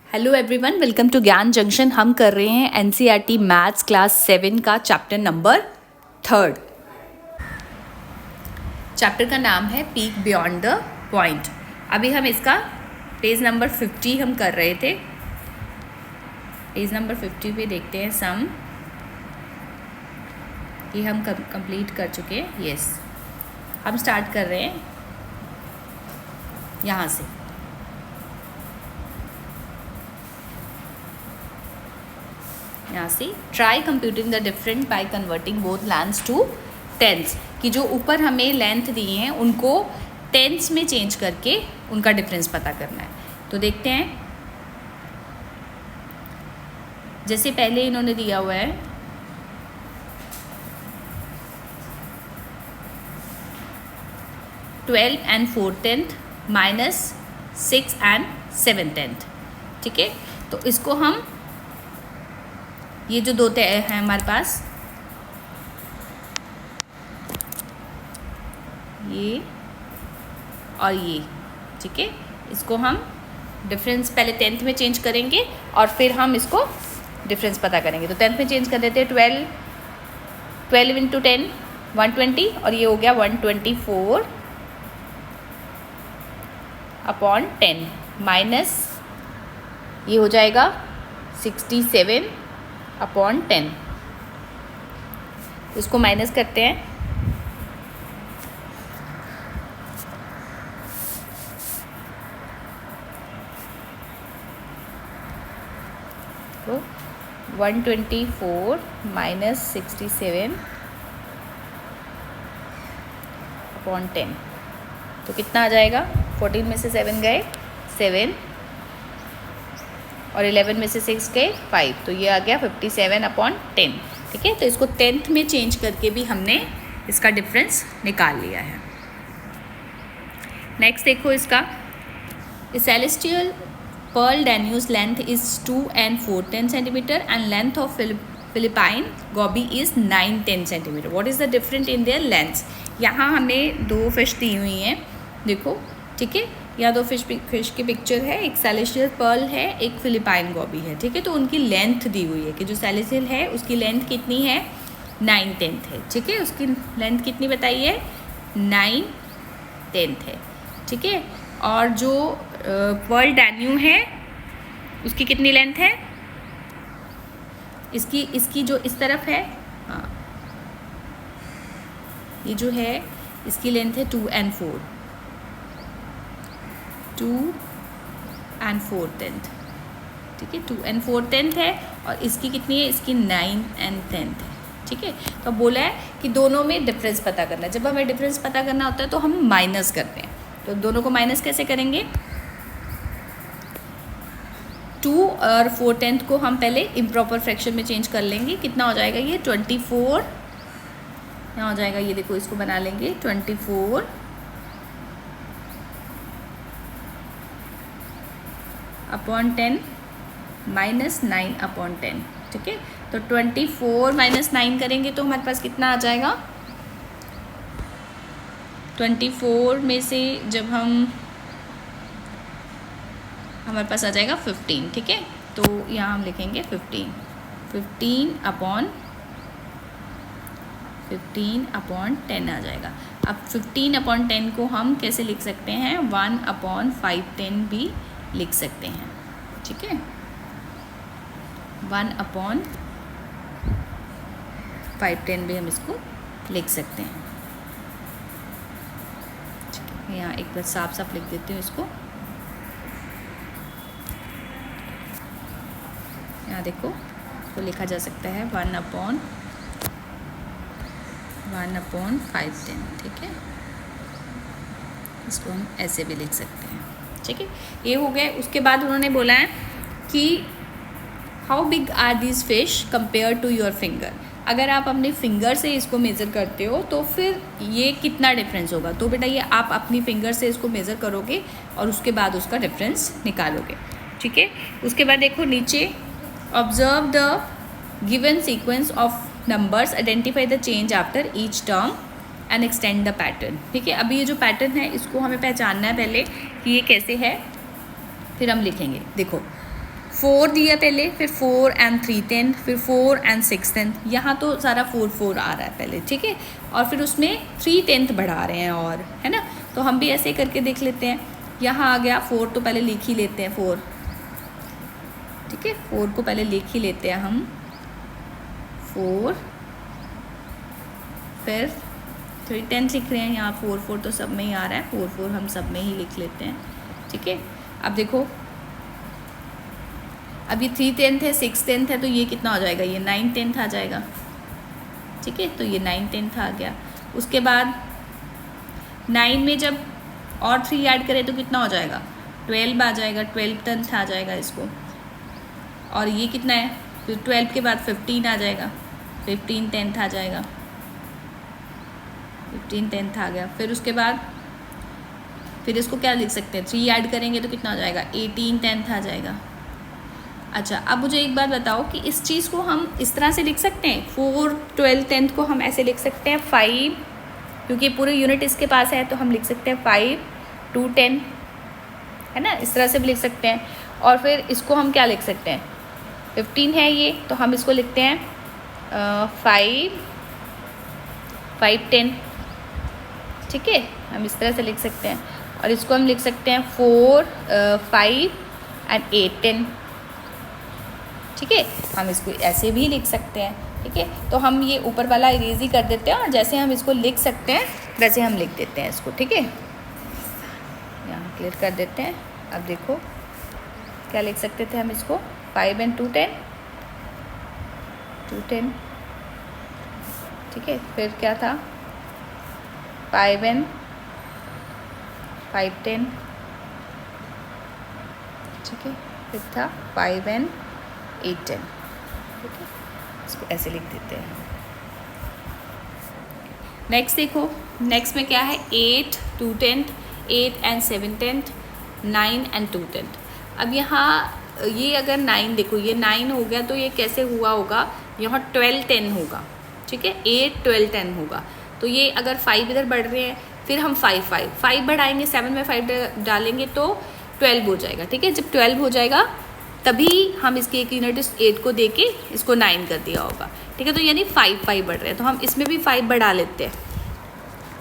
Hello everyone, welcome to ज्ञान junction. हम कर रहे हैं एनसीईआरटी मैथ्स क्लास 7 का चैप्टर नंबर 3। चैप्टर का नाम है पीक बियॉन्ड द पॉइंट। अभी हम इसका पेज नंबर 50 हम कर रहे थे। पेज नंबर 50 पे देखते हैं सम। ये हम कंप्लीट कर चुके हैं। यस, हम स्टार्ट कर रहे हैं यहाँ से। यहाँ से try computing the different by converting both lengths to tens. कि जो ऊपर हमें लेंथ दी हैं उनको टेंस में चेंज करके उनका डिफरेंस पता करना है। तो देखते हैं, जैसे पहले इन्होंने दिया हुआ है 12 and 4/10 माइनस 6 and 7/10। ठीक है, तो इसको हम ये जो दो हैं हमारे पास, ये और ये, ठीक है, इसको हम डिफरेंस पहले 10th में चेंज करेंगे और फिर हम इसको डिफरेंस पता करेंगे। तो 10th में चेंज कर देते हैं। 12 इंटू 10 120 और ये हो गया 124 अपॉन 10 माइनस ये हो जाएगा 67 अपॉन 10। इसको माइनस करते हैं तो 124 माइनस 67 अपॉन 10 तो कितना आ जाएगा। 14 में से 7 गए 7 और 11 में से 6 गए 5, तो ये आ गया 57 अपॉन 10। ठीक है, तो इसको 10th में चेंज करके भी हमने इसका डिफरेंस निकाल लिया है। नेक्स्ट देखो इसका, celestial pearl danios length is 2 and 4/10 centimetre and length of Philippine goby is 9-10 centimetre. What is the difference in their lengths. यहाँ हमें दो फिश दी हुई हैं, देखो, ठीक है, या दो फिश की पिक्चर है। एक सेलेस्टियल पर्ल है, एक फिलिपाइन गोबी है। ठीक है, तो उनकी लेंथ दी हुई है कि जो सेलेस्टियल है उसकी लेंथ कितनी है 9/10 है। ठीक है, उसकी लेंथ कितनी बताइए 9/10 है। ठीक है, और जो पर्ल डैन्यू है उसकी कितनी लेंथ है, इसकी जो इस तरफ है, हाँ, ये जो है इसकी लेंथ है 2 and 4/10। ठीक है, 2 and 4/10 है और इसकी कितनी है, इसकी 9 and 10 है। ठीक है, तो बोला है कि दोनों में डिफरेंस पता करना है। जब हमें डिफरेंस पता करना होता है तो हम माइनस करते हैं। तो दोनों को माइनस कैसे करेंगे, 2 और 4/10 को हम पहले इम्प्रॉपर फ्रैक्शन में चेंज कर लेंगे। कितना हो जाएगा ये 24, यहाँ हो जाएगा, ये देखो, इसको बना लेंगे 24 अपॉन 10 माइनस 9 अपॉन 10। ठीक है, तो 24 माइनस 9 करेंगे तो हमारे पास कितना आ जाएगा। 24 में से जब हमारे पास आ जाएगा 15। ठीक है, तो यहाँ हम लिखेंगे 15 अपॉन 10 आ जाएगा। अब 15 अपॉन 10 को हम कैसे लिख सकते हैं, 1 अपॉन 5/10 भी लिख सकते हैं। ठीक है, 1 अपॉन 5/10 भी हम इसको लिख सकते हैं। ठीक है, यहाँ एक बार साफ लिख देती हूँ इसको। यहाँ देखो, इसको लिखा जा सकता है 1 अपॉन 5/10। ठीक है, इसको हम ऐसे भी लिख सकते हैं। ठीक है, ये हो गया। उसके बाद उन्होंने बोला है कि how big are these fish compare to your finger. अगर आप अपने फिंगर से इसको मेज़र करते हो तो फिर ये कितना डिफरेंस होगा। तो बेटा ये आप अपनी फिंगर से इसको मेज़र करोगे और उसके बाद उसका डिफरेंस निकालोगे। ठीक है, उसके बाद देखो नीचे, observe the given sequence of numbers, identify the change after each term and extend the pattern. ठीक है, अभी ये जो पैटर्न है इसको हमें पहचानना है पहले कि ये कैसे है, फिर हम लिखेंगे। देखो, 4 दिया पहले, फिर 4 and 3/10, फिर 4 and 6/10, यहाँ तो सारा 4 आ रहा है पहले, ठीक है, और फिर उसमें 3/10 बढ़ा रहे हैं, और है ना। तो हम भी ऐसे करके देख लेते हैं। यहाँ आ गया 4, तो पहले लिख ही लेते हैं 4, ठीक है, 4 को पहले लिख ही लेते हैं हम, 4, फिर 3/10 लिख रहे हैं यहाँ, 4 तो सब में ही आ रहा है, 4 हम सब में ही लिख लेते हैं, ठीक है। अब देखो, अब ये 3/10 है, 6/10 है, तो ये कितना हो जाएगा, ये 9/10 आ जाएगा, ठीक है, तो ये 9/10 आ गया। उसके बाद 9 में जब और 3 ऐड करें तो कितना हो जाएगा, 12 आ जाएगा, 12/10 आ जाएगा इसको, और ये कितना है, फिर 12 के बाद 15 आ जाएगा, 15/10 आ जाएगा, 15/10 आ गया। फिर उसके बाद फिर इसको क्या लिख सकते हैं, 3 ऐड करेंगे तो कितना हो जाएगा, 18/10 आ जाएगा। अच्छा, अब मुझे एक बात बताओ कि इस चीज़ को हम इस तरह से लिख सकते हैं, 4, 12, 10 को हम ऐसे लिख सकते हैं 5, क्योंकि पूरे यूनिट इसके पास है, तो हम लिख सकते हैं 5 to 10, है ना, इस तरह से भी लिख सकते हैं। और फिर इसको हम क्या लिख सकते हैं, 15 है ये, तो हम इसको लिखते हैं 5, 10, ठीक है, हम इस तरह से लिख सकते हैं। और इसको हम लिख सकते हैं 4, 5 and 8, 10, ठीक है, हम इसको ऐसे भी लिख सकते हैं, ठीक है। तो हम ये ऊपर वाला इरेज ही कर देते हैं, और जैसे हम इसको लिख सकते हैं वैसे हम लिख देते हैं इसको, ठीक है, यहाँ क्लियर कर देते हैं। अब देखो क्या लिख सकते थे हम इसको, 5 and 2, 10, 2, 10, ठीक है। फिर क्या था, 5 and 5, 10, ठीक है। फिर था 5 and 8, 10, ठीक है, इसको ऐसे लिख देते हैं। नेक्स्ट देखो, नेक्स्ट में क्या है, 8, 2/10, 8 and 7/10, 9 and 2/10। अब यहाँ ये अगर 9 देखो, ये 9 हो गया, तो ये कैसे हुआ होगा, यहाँ 12/10 होगा, ठीक है, 8, 12, 10 होगा। तो ये अगर 5 इधर बढ़ रहे हैं, फिर हम 5 बढ़ाएंगे, 7 में 5 डालेंगे तो 12 हो जाएगा, ठीक है। जब 12 हो जाएगा तभी हम इसके एक यूनिट 8 को दे के इसको 9 कर दिया होगा, ठीक है। तो यानी 5 बढ़ रहे हैं, तो हम इसमें भी 5 बढ़ा लेते हैं,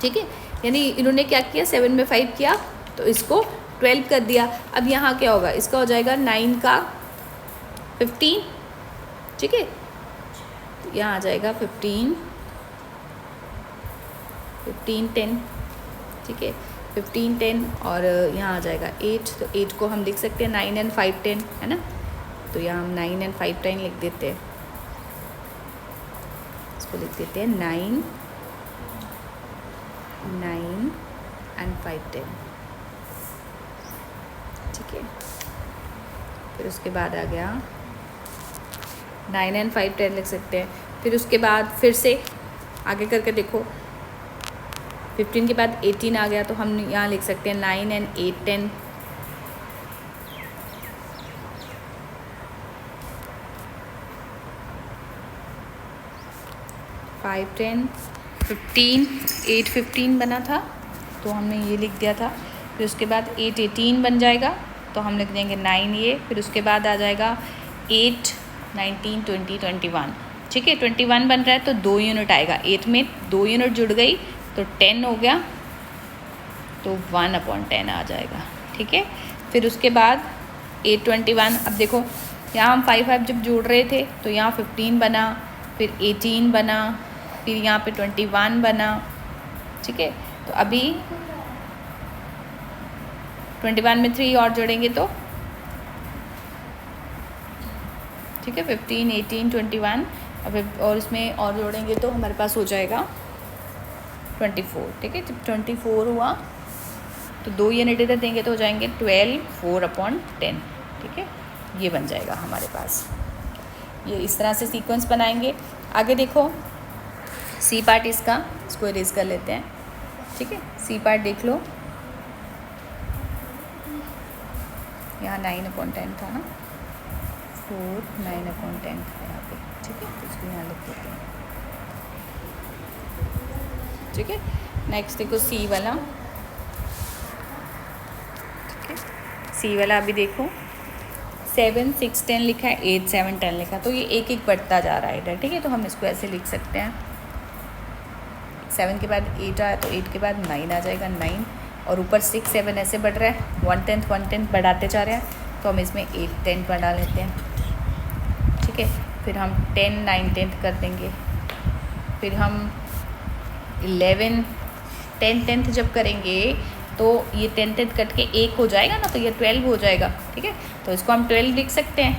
ठीक है। यानी इन्होंने क्या किया, 7 में 5 किया तो इसको 12 कर दिया। अब यहाँ क्या होगा, इसका हो जाएगा 9 का 15, ठीक है, तो यहाँ आ जाएगा 15, 10, ठीक है, 15, 10, और यहाँ आ जाएगा 8, तो 8 को हम लिख सकते हैं 9 and 5, 10, है ना, तो यहाँ हम 9 and 5, 10 लिख देते हैं, इसको लिख देते हैं 9 and 5, 10, ठीक है। फिर उसके बाद आ गया 9 and 5, 10 लिख सकते हैं। फिर उसके बाद फिर से आगे करके देखो, 15 के बाद 18 आ गया, तो हम यहाँ लिख सकते हैं 9 and 8, 10, five, 10, 15, 8, 15 बना था, तो हमने ये लिख दिया था। फिर उसके बाद 8, 18 बन जाएगा, तो हम लिख देंगे 9 ये। फिर उसके बाद आ जाएगा 8, 19, 20, 21, ठीक है, 21 बन रहा है तो 2 यूनिट आएगा, 8 में 2 यूनिट जुड़ गई तो 10 हो गया, तो 1/10 आ जाएगा, ठीक है। फिर उसके बाद 8, 21, अब देखो यहाँ हम 5 जब जोड़ रहे थे तो यहाँ 15 बना, फिर 18 बना, फिर यहाँ पे 21 बना, ठीक है। तो अभी 21 में 3 और जोड़ेंगे तो, ठीक है, 15, 18, 21, अब और इसमें और जोड़ेंगे तो हमारे पास हो जाएगा 24, ठीक है। जब 24 हुआ तो 2 यूनिट इधर देंगे तो हो जाएंगे 12, 4/10, ठीक है, ये बन जाएगा हमारे पास। ये इस तरह से सीक्वेंस बनाएंगे। आगे देखो सी पार्ट इसका, इसको इरेज कर लेते हैं, ठीक है। सी पार्ट देख लो, यहाँ 9/10 था ना, 4, 9/10 था यहाँ पे, ठीक है, तो इसको यहाँ लिख देते हैं, ठीक है। नेक्स्ट देखो सी वाला, ठीक है, सी वाला अभी देखो 7 6 10 लिखा है, 8 7 10 लिखा है, तो ये एक एक बढ़ता जा रहा है इधर, ठीक है। तो हम इसको ऐसे लिख सकते हैं, 7 के बाद 8 आया तो 8 के बाद 9 आ जाएगा, 9, और ऊपर 6 7 ऐसे बढ़ रहा है, 1/10 बढ़ाते जा रहे हैं, तो हम इसमें 8 10 बढ़ा लेते हैं, ठीक है। फिर हम 10 9 10 कर देंगे, फिर हम 11 10 10 जब करेंगे तो ये 10 10 कट के 1 हो जाएगा ना, तो ये 12 हो जाएगा, ठीक है। तो इसको हम 12 लिख सकते हैं,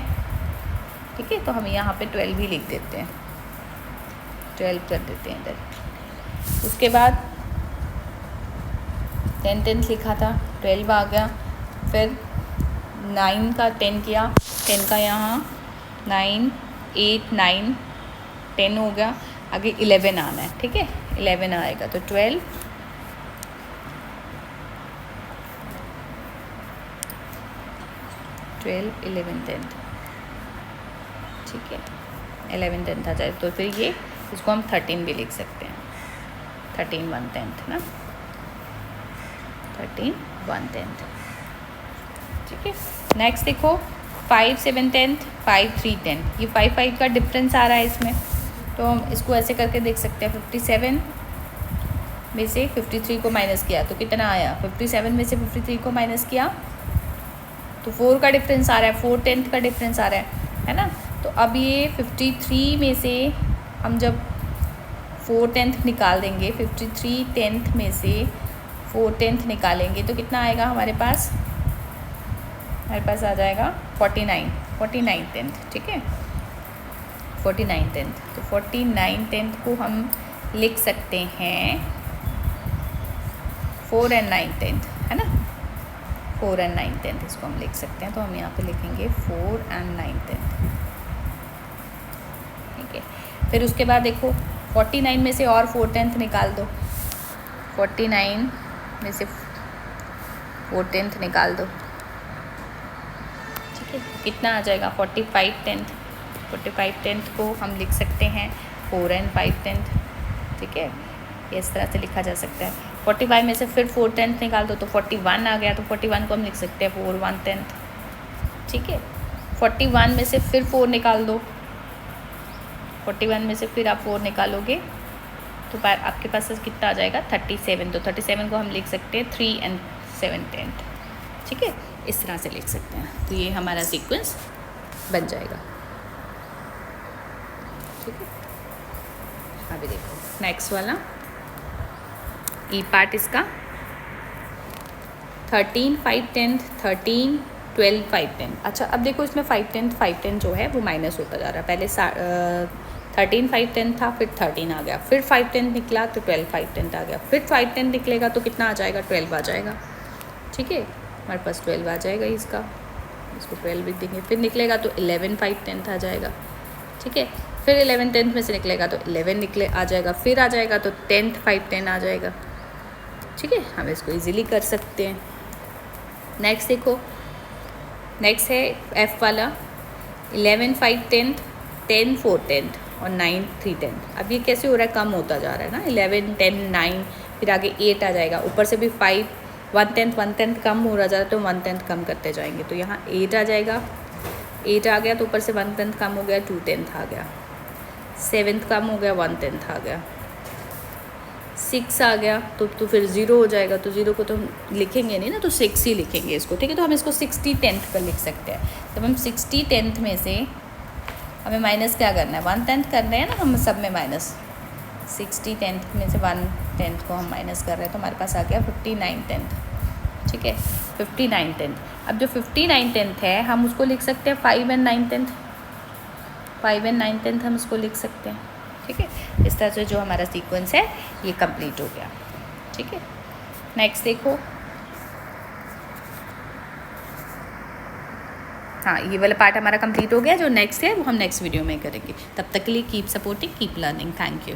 ठीक है। तो हम यहाँ पे 12 ही लिख देते हैं, 12 कर देते हैं इधर। उसके बाद 10 10 लिखा था, 12 आ गया, फिर 9 का 10 किया, 10 का यहाँ 9 8 9 10 हो गया, आगे 11 आना है, ठीक है। 11 आएगा तो 12 12 11 10, ठीक है। 11 10 आ जाए तो फिर ये इसको हम 13 भी लिख सकते हैं, 13 1 10 ना, 13 1 10, ठीक है। नेक्स्ट देखो 5 7 10 5 3 10, ये 5 5 का डिफरेंस आ रहा है इसमें, तो हम इसको ऐसे करके देख सकते हैं। 57 में से 53 को माइनस किया तो कितना आया, 57 में से 53 को माइनस किया तो 4 का डिफरेंस आ रहा है, 4 10 का डिफरेंस आ रहा है ना। तो अब ये 53 में से हम जब 4 10 निकाल देंगे, 53 10 में से 4 10 निकालेंगे तो कितना आएगा हमारे पास आ जाएगा 49 10, ठीक है। 49 10, तो 49 10 को हम लिख सकते हैं 4 and 9 10, है ना, 4 and 9 10 इसको हम लिख सकते हैं। तो हम यहाँ पे लिखेंगे 4 and 9 10, ठीक है। फिर उसके बाद देखो 49 में से और 4 10 निकाल दो, 49 में से 4 10 निकाल दो, ठीक है। कितना आ जाएगा 45 10, 45 10 को हम लिख सकते हैं 4 and 5 10, ठीक है। इस तरह से लिखा जा सकता है। 45 में से फिर 4 10 निकाल दो तो 41 आ गया, तो 41 को हम लिख सकते हैं 4 1 10, ठीक है। 41 में से फिर 4 निकाल दो, 41 में से फिर आप 4 निकालोगे तो आपके पास कितना आ जाएगा 37, तो 37 को हम लिख सकते हैं 3 and 7 10, ठीक है। इस तरह से लिख सकते हैं, तो ये हमारा सीक्वेंस बन जाएगा, ठीक है। अभी देखो नेक्स्ट वाला ई पार्ट इसका 13 5 10 13 12 5 10। अच्छा अब देखो इसमें 5 10 जो है वो माइनस होता जा रहा है, पहले 13 5 10 था, फिर 13 आ गया, फिर 5 10 निकला तो 12 5 10 आ गया, फिर 5 10 निकलेगा तो कितना आ जाएगा 12 आ जाएगा, ठीक है। हमारे पास 12 आ जाएगा इसका, इसको 12 लिख देंगे। फिर निकलेगा तो 11 5 10 आ जाएगा, ठीक है। फिर 11 10 में से निकलेगा तो 11 आ जाएगा, फिर आ जाएगा तो 10 5 10 आ जाएगा, ठीक है। हम इसको इजीली कर सकते हैं। नेक्स्ट देखो, नेक्स्ट है एफ वाला 11 5 10 10 4 10 और 9 3 10। अब ये कैसे हो रहा है, कम होता जा रहा है ना, 11 10 9 फिर आगे 8 आ जाएगा, ऊपर से भी 5 1 10 कम हो रहा जा रहा है तो 1 10 कम करते जाएंगे, तो यहाँ 8 आ जाएगा, 8 आ गया तो ऊपर से 1 10 कम हो गया, 2 10 आ गया, 7 कम हो गया, 1 10 आ गया, 6 आ गया तो फिर 0 हो जाएगा, तो 0 को तो हम लिखेंगे नहीं ना, तो 6 ही लिखेंगे इसको, ठीक है। तो हम इसको 60 10 पर लिख सकते हैं। जब हम 60 10 में से हमें माइनस क्या करना है, 1 10 कर रहे हैं ना हम सब में माइनस, 60 10 में से 1 10 को हम माइनस कर रहे हैं तो हमारे पास आ गया 59 10, ठीक है। 59 10, अब जो 59 10 है हम उसको लिख सकते हैं 5 and 9 10, 5 and 9 10 हम इसको लिख सकते हैं, ठीक है। इस तरह से जो हमारा सीक्वेंस है ये कंप्लीट हो गया, ठीक है। नेक्स्ट देखो, हाँ ये वाला पार्ट हमारा कंप्लीट हो गया। जो नेक्स्ट है वो हम नेक्स्ट वीडियो में करेंगे। तब तक के लिए keep supporting, keep learning. Thank you.